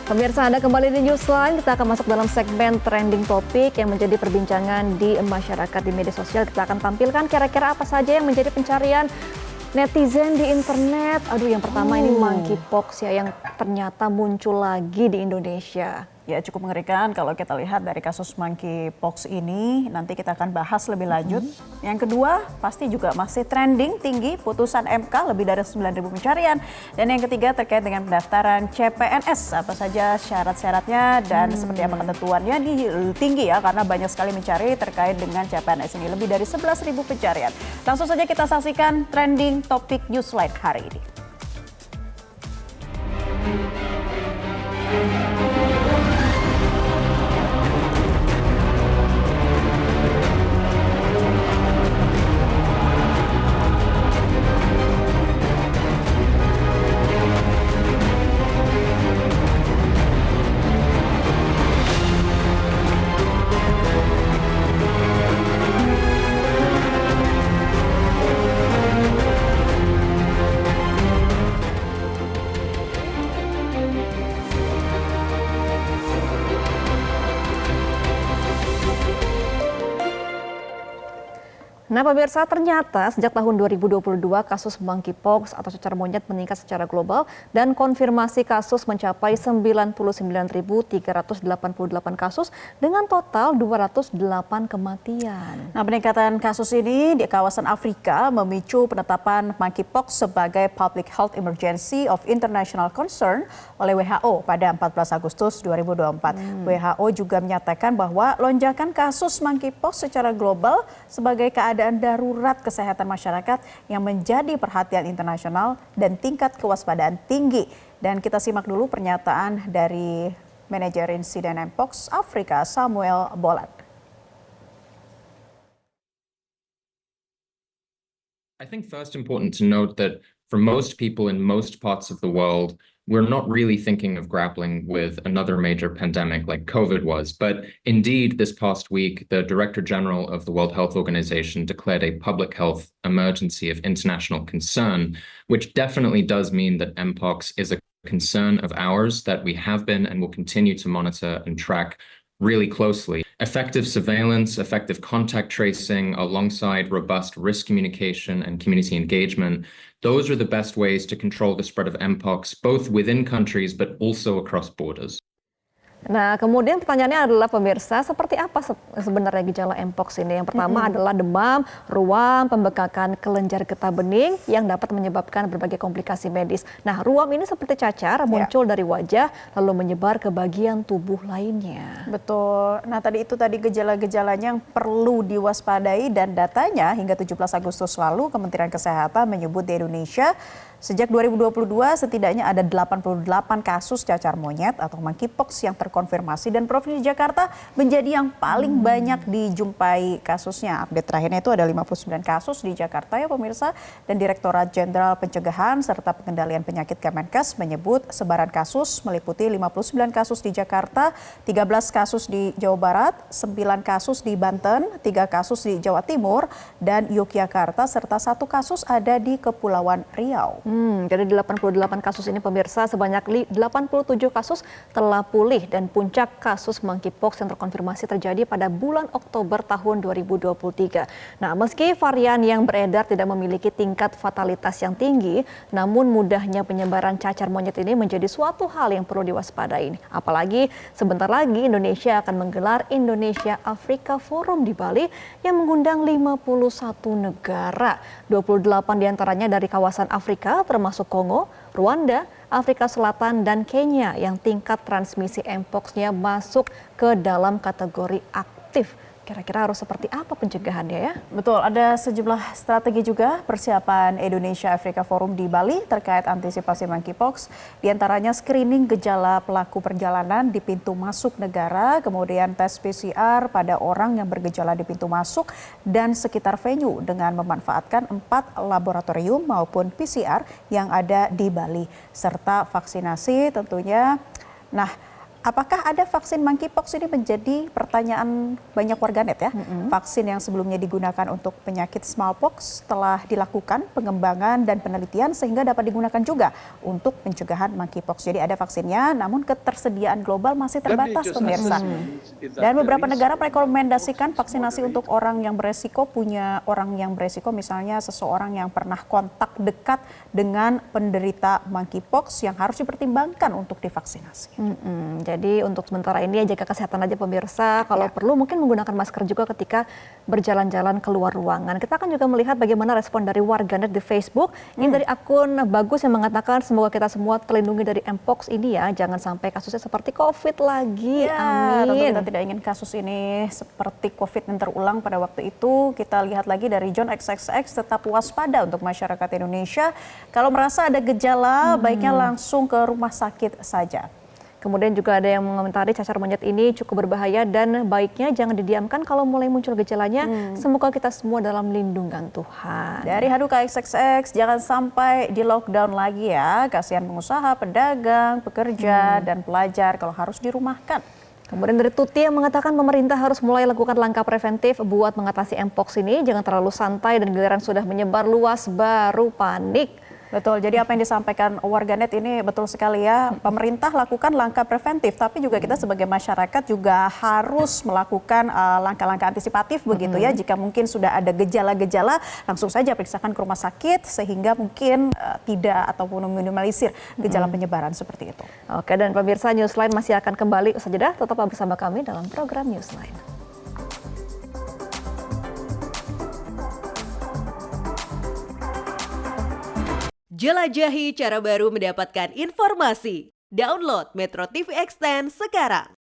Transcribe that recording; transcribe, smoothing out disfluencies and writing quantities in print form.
Pemirsa, Anda kembali di Newsline. Kita akan masuk dalam segmen trending topik yang menjadi perbincangan di masyarakat di media sosial. Kita akan tampilkan kira-kira apa saja yang menjadi pencarian netizen di internet. Yang pertama ini monkeypox ya, yang ternyata muncul lagi di Indonesia. Ya, cukup mengerikan kalau kita lihat dari kasus monkeypox ini. Nanti kita akan bahas lebih lanjut. Yang kedua, pasti juga masih trending tinggi putusan MK lebih dari 9.000 pencarian. Dan yang ketiga terkait dengan pendaftaran CPNS. Apa saja syarat-syaratnya dan seperti apa ketentuannya. Ini tinggi ya, karena banyak sekali mencari terkait dengan CPNS ini. Lebih dari 11.000 pencarian. Langsung saja kita saksikan trending topik Newsline hari ini. Nah pemirsa, ternyata sejak tahun 2022 kasus monkeypox atau cacar monyet meningkat secara global dan konfirmasi kasus mencapai 99.388 kasus dengan total 208 kematian. Nah, peningkatan kasus ini di kawasan Afrika memicu penetapan monkeypox sebagai Public Health Emergency of International Concern oleh WHO pada 14 Agustus 2024. WHO juga menyatakan bahwa lonjakan kasus monkeypox secara global sebagai keadaan darurat kesehatan masyarakat yang menjadi perhatian internasional dan tingkat kewaspadaan tinggi. Dan kita simak dulu pernyataan dari manajer insiden Mpox Afrika, Samuel Bolat. I think first important to note that for most people in most parts of the world, we're not really thinking of grappling with another major pandemic like COVID was. But indeed, this past week, the Director General of the World Health Organization declared a public health emergency of international concern, which definitely does mean that Mpox is a concern of ours that we have been and will continue to monitor and track really closely. Effective surveillance, effective contact tracing, alongside robust risk communication and community engagement, those are the best ways to control the spread of Mpox, both within countries but also across borders. Nah, kemudian pertanyaannya adalah pemirsa, seperti apa sebenarnya gejala Mpox ini? Yang pertama adalah demam, ruam, pembekakan kelenjar getah bening yang dapat menyebabkan berbagai komplikasi medis. Nah, ruam ini seperti cacar, muncul dari wajah lalu menyebar ke bagian tubuh lainnya. Betul. Nah, tadi gejala-gejalanya yang perlu diwaspadai dan datanya hingga 17 Agustus lalu Kementerian Kesehatan menyebut di Indonesia sejak 2022 setidaknya ada 88 kasus cacar monyet atau monkeypox yang terkonfirmasi dan Provinsi Jakarta menjadi yang paling banyak dijumpai kasusnya. Update terakhirnya itu ada 59 kasus di Jakarta ya pemirsa, dan Direktorat Jenderal Pencegahan serta Pengendalian Penyakit Kemenkes menyebut sebaran kasus meliputi 59 kasus di Jakarta, 13 kasus di Jawa Barat, 9 kasus di Banten, 3 kasus di Jawa Timur dan Yogyakarta serta 1 kasus ada di Kepulauan Riau. Dari 88 kasus ini pemirsa, sebanyak 87 kasus telah pulih dan puncak kasus monkeypox yang terkonfirmasi terjadi pada bulan Oktober tahun 2023. Nah, meski varian yang beredar tidak memiliki tingkat fatalitas yang tinggi, namun mudahnya penyebaran cacar monyet ini menjadi suatu hal yang perlu diwaspadai. Apalagi sebentar lagi Indonesia akan menggelar Indonesia Afrika Forum di Bali yang mengundang 51 negara. 28 diantaranya dari kawasan Afrika termasuk Kongo, Rwanda, Afrika Selatan, dan Kenya yang tingkat transmisi Mpox-nya masuk ke dalam kategori aktif. Kira-kira harus seperti apa pencegahannya ya? Betul, ada sejumlah strategi juga persiapan Indonesia Afrika Forum di Bali terkait antisipasi monkeypox. Di antaranya screening gejala pelaku perjalanan di pintu masuk negara, kemudian tes PCR pada orang yang bergejala di pintu masuk dan sekitar venue dengan memanfaatkan 4 laboratorium maupun PCR yang ada di Bali. Serta vaksinasi tentunya. Nah, Apakah ada vaksin monkeypox ini menjadi pertanyaan banyak warganet ya? Vaksin yang sebelumnya digunakan untuk penyakit smallpox telah dilakukan pengembangan dan penelitian sehingga dapat digunakan juga untuk pencegahan monkeypox. Jadi ada vaksinnya, namun ketersediaan global masih terbatas pemirsa. Dan beberapa negara merekomendasikan vaksinasi untuk orang yang beresiko, misalnya seseorang yang pernah kontak dekat dengan penderita monkeypox yang harus dipertimbangkan untuk divaksinasi. Jadi untuk sementara ini ya jaga kesehatan aja pemirsa. Kalau perlu mungkin menggunakan masker juga ketika berjalan-jalan keluar ruangan. Kita akan juga melihat bagaimana respon dari warganet di Facebook. Ini dari akun Bagus yang mengatakan semoga kita semua terlindungi dari Mpox ini ya. Jangan sampai kasusnya seperti COVID lagi. Tentu Amin. kita tidak ingin kasus ini seperti COVID yang terulang pada waktu itu. Kita lihat lagi dari John XXX, tetap waspada untuk masyarakat Indonesia. Kalau merasa ada gejala, baiknya langsung ke rumah sakit saja. Kemudian juga ada yang mengomentari cacar monyet ini cukup berbahaya dan baiknya jangan didiamkan kalau mulai muncul gejalanya. Semoga kita semua dalam lindungan Tuhan. Dari Haduka XXX, jangan sampai di lockdown lagi ya. Kasihan pengusaha, pedagang, pekerja, dan pelajar kalau harus dirumahkan. Kemudian dari Tuti yang mengatakan pemerintah harus mulai lakukan langkah preventif buat mengatasi Mpox ini. Jangan terlalu santai dan giliran sudah menyebar luas baru panik. Betul, jadi apa yang disampaikan warganet ini betul sekali ya. Pemerintah lakukan langkah preventif, tapi juga kita sebagai masyarakat juga harus melakukan langkah-langkah antisipatif begitu ya. Jika mungkin sudah ada gejala-gejala, langsung saja periksakan ke rumah sakit sehingga mungkin tidak ataupun meminimalisir gejala penyebaran seperti itu. Oke, dan pemirsa Newsline masih akan kembali usai jeda. Tetaplah bersama kami dalam program Newsline. Jelajahi cara baru mendapatkan informasi. Download Metro TV Extend sekarang.